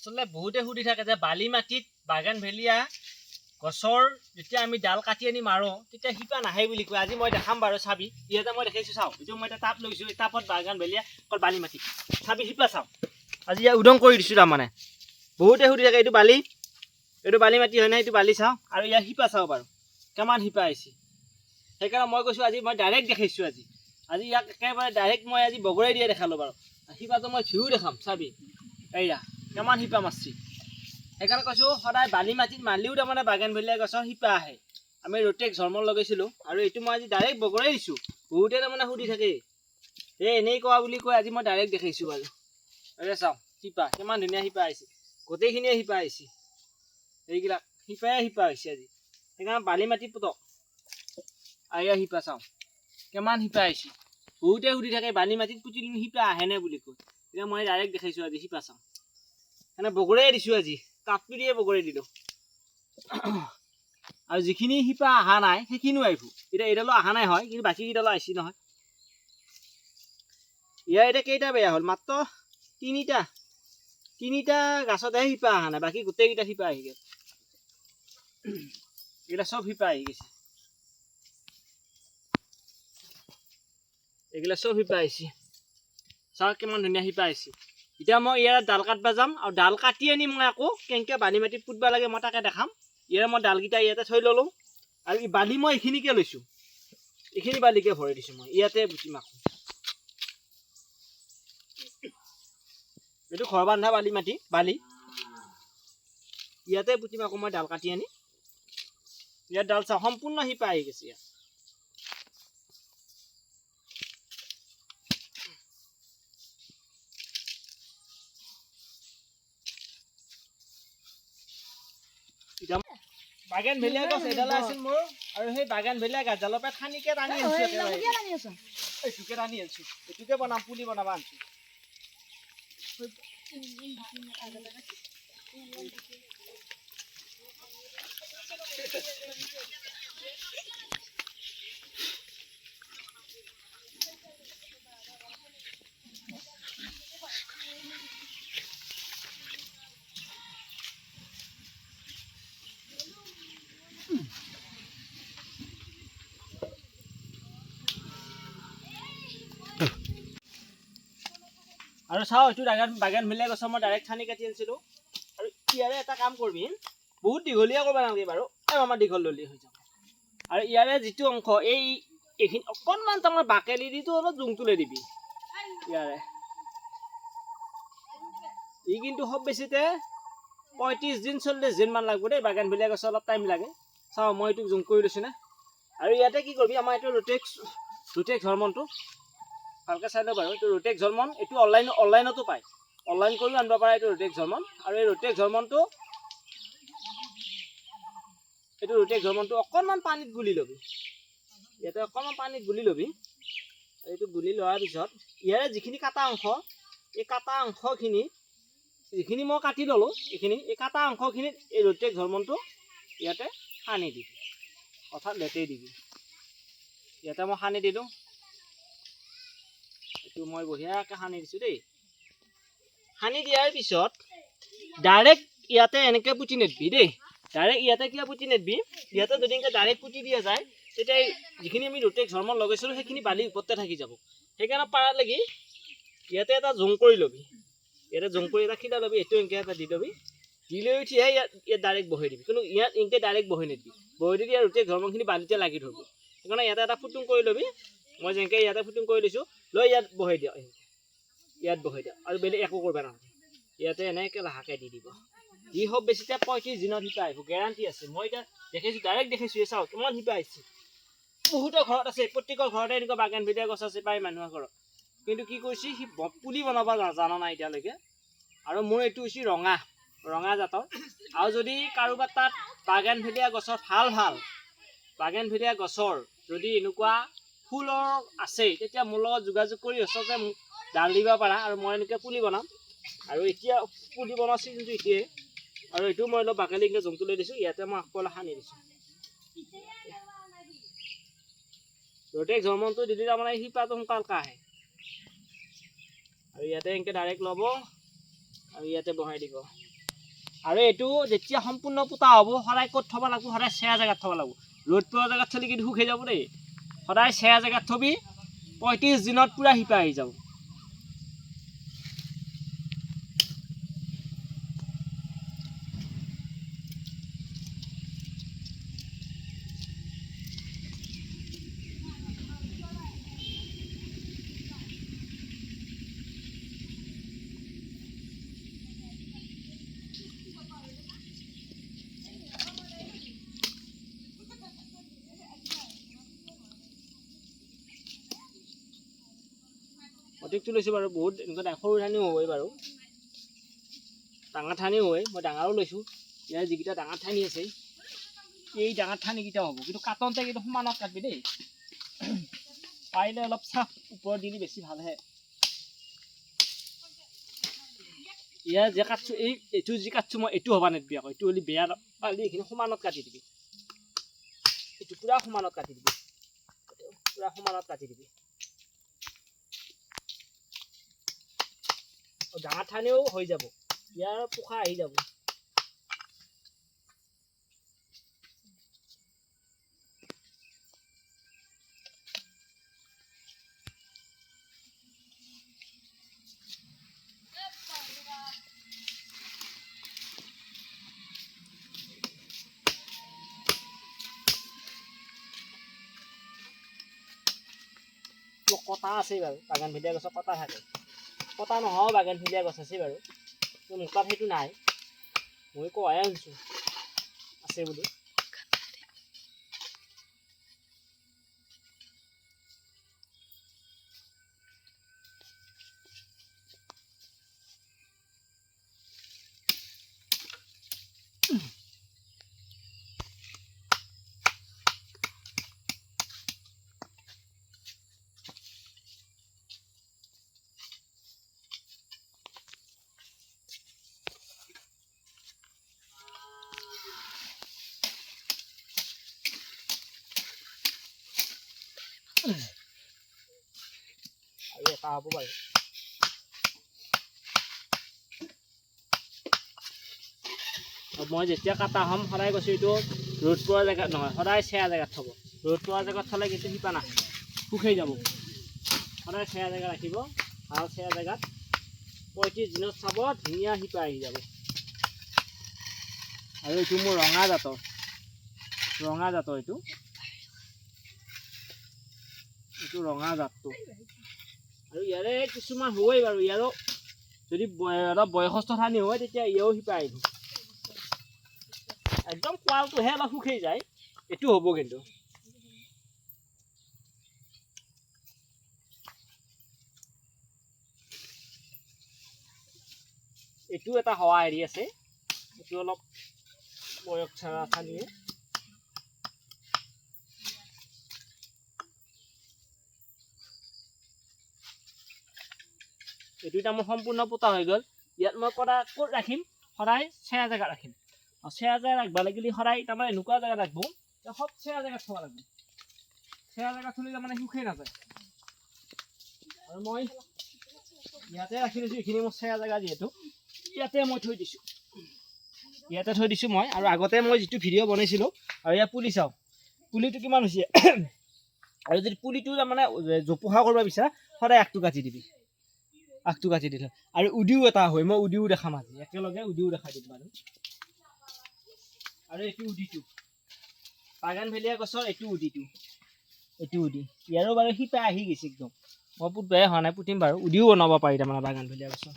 আসলে বহুতে সুধি থাকে যে বালি মাটিত বাগান ভেলিয়া গছৰ যেতিয়া আমি ডাল কাটি আনি মাৰো তেতিয়া শিপা নাহে বুলি কয়। আজি মই দেখাম বাৰু চাবি। ইয়াতে মই দেখাইছোঁ চাওঁ। এইটো মই এটা টাব লৈছোঁ। এই টাবত বাগান ভেলিয়া অকল বালি মাটি চাবি শিপা চাওঁ। আজি ইয়াক উদং কৰি দিছোঁ তাৰমানে। বহুতে সুধি থাকে এইটো বালি মাটি হয় নাই, এইটো বালি চাওঁ আৰু ইয়াৰ শিপা চাওঁ বাৰু কিমান শিপা আহিছে। সেইকাৰণে মই কৈছোঁ আজি মই ডাইৰেক্ট দেখাইছোঁ। আজি ইয়াক একেবাৰে ডাইৰেক্ট মই আজি বগৰাই দিয়ে দেখালোঁ বাৰু। শিপাটো মই ভিউ দেখাম চাবি। এইয়া কিমান শিপা মাৰছি। সেইকাৰণে কৈছোঁ সদায় বালি মাটিত মাৰিলেও তাৰমানে বাগান ভেলিয়া গছৰ শিপা আহে। আমি ৰোটেক্স হৰমন লগাইছিলোঁ আৰু এইটো মই আজি ডাইৰেক্ট বগৰাই দিছোঁ। বহুতে তাৰমানে সুধি থাকে এনেই কোৱা বুলি কৈ আজি মই ডাইৰেক্ট দেখাইছোঁ বাৰু। এই চাওঁ শিপা কিমান ধুনীয়া শিপা আহিছে। গোটেইখিনিয়ে শিপা আহিছে। এইবিলাক শিপাই শিপা হৈছে আজি। সেইকাৰণে বালি মাটি পুতক আয়া শিপা চাওঁ কিমান শিপা আহিছে। বহুতে সুধি থাকে বালি মাটিত পুতিলে শিপা আহেনে বুলি কয়। এতিয়া মই ডাইৰেক্ট দেখাইছোঁ আজি শিপা চাওঁ। মানে বগৰাই দিছোঁ আজি কাপটো দিয়ে বগৰাই দিলোঁ। আৰু যিখিনি শিপা অহা নাই সেইখিনিও আহিব। এতিয়া এইডালো অহা নাই হয়, কিন্তু বাকীকেইডালো আহিছে নহয়। ইয়াৰ এতিয়া কেইটা বেয়া হ'ল? মাত্ৰ তিনিটা গাছতহে শিপা অহা নাই, বাকী গোটেইকেইটা শিপা আহি গ'ল। এইকেইটা চব শিপা আহি গৈছে। এইগিলা চব শিপা আহিছে। চাওক কিমান ধুনীয়া শিপা আহিছে। এতিয়া মই ইয়াৰ ডাল কাটবা যাম আৰু ডাল কাটি আনি মই আকৌ কেনেকৈ বালি মাটিত পুতবা লাগে মই তাকে দেখাম। ইয়াৰ মই ডালকেইটা ইয়াতে থৈ ল'লোঁ আৰু বালি মই এইখিনিকে লৈছোঁ। এইখিনি বালিকে ভৰাই দিছোঁ মই। ইয়াতে পুতিম আকৌ। এইটো ঘৰ বান্ধা বালি ইয়াতে পুতিম আকৌ মই ডাল কাটি আনি। ইয়াত ডাল চাওঁ সম্পূৰ্ণ শিপা আহি গৈছে ইয়াত। বাগান ভেলিয়া গছ এডাল আছিল মোৰ আৰু সেই বাগান ভেলিয়া গাছডালৰ পৰা ঠানিকে টানি আনিছোঁ। এইটোকে টানি আনিছোঁ। এইটোকে বনাম, পুলি বনাব আনিছোঁ। আৰু চাওঁ এইটো বাগান ভেলিয়া গছৰ মই ডাইৰেক্ট ঠানি কাটি আনিছিলোঁ। আৰু ইয়াৰে এটা কাম কৰিবি, বহুত দীঘলীয়া কৰিব নালাগে বাৰু, আমাৰ দীঘল ললি হৈ যাব। আৰু ইয়াৰে যিটো অংশ এইখিনি অকণমান তাৰমানে বাকেলি দিটো অলপ জোং তুলাই দিবি। ইয়াৰে কিন্তু খুব বেছিতে 35 দিন 40 দিনমান লাগব দেই। বাগান ভেলিয়া গছ অলপ টাইম লাগে। চাওঁ মই এইটোক জোং কৰি লৈছোঁ নে। আৰু ইয়াতে কি কৰিবি, আমাৰ এইটো ৰোটেক্স হৰমনটো ভালকৈ চাই লওঁ বাৰু। এইটো ৰোটেক্স হৰমন, এইটো অনলাইনতো পায়। অনলাইন কৰিও আনিব পাৰে এইটো ৰোটেক্স হৰমন। আৰু এই ৰোটেক্স হৰমনটো অকণমান পানীত গুলি ল'বি। ইয়াতে অকণমান পানীত গুলি ল'বি। এইটো গুলি লোৱাৰ পিছত ইয়াৰে যিখিনি কাটা অংশ, এই কাটা অংশখিনি যিখিনি মই কাটি ল'লোঁ, এই কাটা অংশখিনিত এই ৰোটেক্স হৰমনটো ইয়াতে সানি দিবি, অৰ্থাৎ লেতেই দিবি। ইয়াতে মই সানি দিলোঁ। এইটো মই বঢ়িয়াকৈ সানি দিছোঁ দেই। সানি দিয়াৰ পিছত ডাইৰেক্ট ইয়াতে এনেকৈ পুতি নিদিবি দেই। ডাইৰেক্ট ইয়াতে কিয় পুতি নিদিবি, ইয়াতে যদি এনেকৈ ডাইৰেক্ট পুতি দিয়া যায় তেতিয়া যিখিনি আমি ৰোটেক্স হৰমন লগাইছিলোঁ সেইখিনি বালিৰ ওপৰতে থাকি যাব। সেইকাৰণে পাৰালৈকে ইয়াতে এটা জোং কৰি ল'বি। ইয়াতে জোং কৰি এটা খিলা ল'বি। এইটো এনেকৈ এটা দি ল'বি। দি লৈ উঠিহে ইয়াত ডাইৰেক্ট বহাই দিবি। কিন্তু ইয়াত এনেকৈ ডাইৰেক্ট বহাই নিদিবি। বহাই দিলে ইয়াৰ ৰোটেক্স হৰমনখিনি বালিতে লাগি ধৰিব। সেইকাৰণে ইয়াতে এটা ফুটুং কৰি ল'বি। মই যেনেকৈ ইয়াতে ফুটুং কৰি দিছোঁ, লৈ ইয়াত বহাই দিয়ক। ইয়াত বহাই দিয়ক আৰু বেলেগ একো কৰিব নালাগে। ইয়াতে এনেকৈ লাহেকৈ দি দিব। দি খুব বেছিতে 35 দিনত শিপা আহিব, গেৰাণ্টি আছে। মই এতিয়া দেখাইছোঁ, ডাইৰেক্ট দেখাইছোঁ। চাওঁ কিমান শিপা আহিছে। বহুতৰ ঘৰত আছে, প্ৰত্যেকৰ ঘৰতে এনেকুৱা বাগান ভেলিয়া গছ আছে প্ৰায় মানুহৰ ঘৰত। কিন্তু কি কৰিছে, সি পুলি বনাব জানা নাই এতিয়ালৈকে। আৰু মোৰ এইটো হৈছে ৰঙা জাতৰ। আৰু যদি কাৰোবাৰ তাত বাগান ভেলিয়া গছৰ ভাল বাগান ভেলিয়া গছৰ যদি এনেকুৱা ফুলৰ আছে, তেতিয়া মোৰ লগত যোগাযোগ কৰি ওচৰতে মোক ডাল দিব পাৰা। আৰু মই এনেকৈ পুলি বনাম। আৰু এতিয়া পুলি বনোৱা চিজনটো এতিয়াই। আৰু এইটো মই অলপ বাকলি এনেকৈ জোং তুলাই দিছোঁ। ইয়াতে মই আকৌ সানি দিছোঁ। ৰোটেক্স হৰমনটো দিলে তাৰমানে শিপাটো সোনকালকৈ আহে। আৰু ইয়াতে এনেকৈ ডাইৰেক্ট ল'ব আৰু ইয়াতে বহাই দিব। আৰু এইটো যেতিয়া সম্পূৰ্ণ পোতা হ'ব সদায় ক'ত থ'ব লাগিব সদায় চেয়া জেগাত থ'ব লাগিব ৰ'দ পোৱা জেগাত থ'লে কিন্তু শুকাই যাব দেই সদায় চেয়া জেগাত থবি 35 দিনত পুৰা শিপা আহি যাব অধিকটো লৈছোঁ বাৰু বহুত এনেকুৱা সৰু ঠানিও হয় বাৰু ডাঙৰ ঠানিও হয় মই ডাঙৰো লৈছোঁ ইয়াৰ যিকেইটা ডাঙৰ ঠানি আছে এই ডাঙৰ ঠানিকেইটাও হ'ব কিন্তু কাটনতে কিন্তু সমানত কাটবি দেই পাৰিলে অলপ চাফ ওপৰত দিলে বেছি ভালহে ইয়াৰ যে কাটছোঁ এইটো যি কাটছোঁ মই এইটো হ'ব নিদিবি আকৌ এইটো হ'লে বেয়া পালি এইখিনি সমানত কাটি দিবি এইটো পূৰা সমানত কাটি দিবি পূৰা সমানত কাটি দিবি ডাঙৰ ঠানিও হৈ যাব ইয়াৰ পোখা আহি যাব কটা আছে বাৰু বাগানভেলিয়া গছত কটা থাকে কটা নহয় বাগানভেলিয়া গছ আছে বাৰু মোৰ তাত সেইটো নাই মই কোৱাই আনিছোঁ আছে বুলি আৰু এটা হ'ব বাৰু মই যেতিয়া কাটা হ'ম সদায় কৈছোঁ এইটো ৰ'দ পোৱা জেগাত নহয় সদায় চেয়া জেগাত থ'ব ৰ'দ পোৱা জেগাত থ'লে কিন্তু শিপা নাহে শুকাই যাব সদায় চেয়া জেগা ৰাখিব ভাল চেয়া জেগাত 35 দিনত চাব ধুনীয়া শিপা আহি যাব আৰু এইটো মোৰ ৰঙা জাতৰ এইটো ৰঙা জাতটো আৰু ইয়াৰে কিছুমান হ'বই বাৰু ইয়াৰো যদি অলপ বয়সস্থ ঠানি হয় তেতিয়া ইয়াৰো শিপা আহিব একদম কোৱালটোহে অলপ শুকাই যায় এইটো হ'ব কিন্তু এইটো এটা হোৱা হেৰি আছে এইটো অলপ বয়স ঠানিয়ে এইটো এতিয়া মোৰ সম্পূৰ্ণ পোতা হৈ গ'ল ইয়াত মই ক'ত ৰাখিম সদায় চেয়া জেগাত ৰাখিম চেয়া জেগা ৰাখিব লাগিলে সদায় তাৰমানে এনেকুৱা জেগাত ৰাখিব সব চেয়া জেগাত থ'ব লাগিব চেয়া জেগাত থ'লে তাৰমানে শুকাই নাযায় আৰু মই ইয়াতে ৰাখি দিছোঁ এইখিনি মোৰ চেয়া জেগা যিহেতু ইয়াতে মই থৈ দিছোঁ মই আৰু আগতে মই যিটো ভিডিঅ' বনাইছিলোঁ আৰু ইয়াত পুলি চাওঁ পুলিটো কিমান হৈছে আৰু যদি পুলিটো তাৰমানে জোপোহা কৰিব বিচাৰা সদায় আগটো কাটি দিলে আৰু উদিও এটা হয় মই উদিও দেখাম আজি একেলগে উদিও দেখাই দিম বাৰু আৰু এইটো উদিটো বাগানভেলিয়া গছৰ এইটো উদি ইয়াৰো বাৰু শিপা আহি গৈছে একদম মই পুতবাই হোৱা নাই পুতিম বাৰু উদিও বনাব পাৰি তাৰমানে বাগানভেলিয়া গছৰ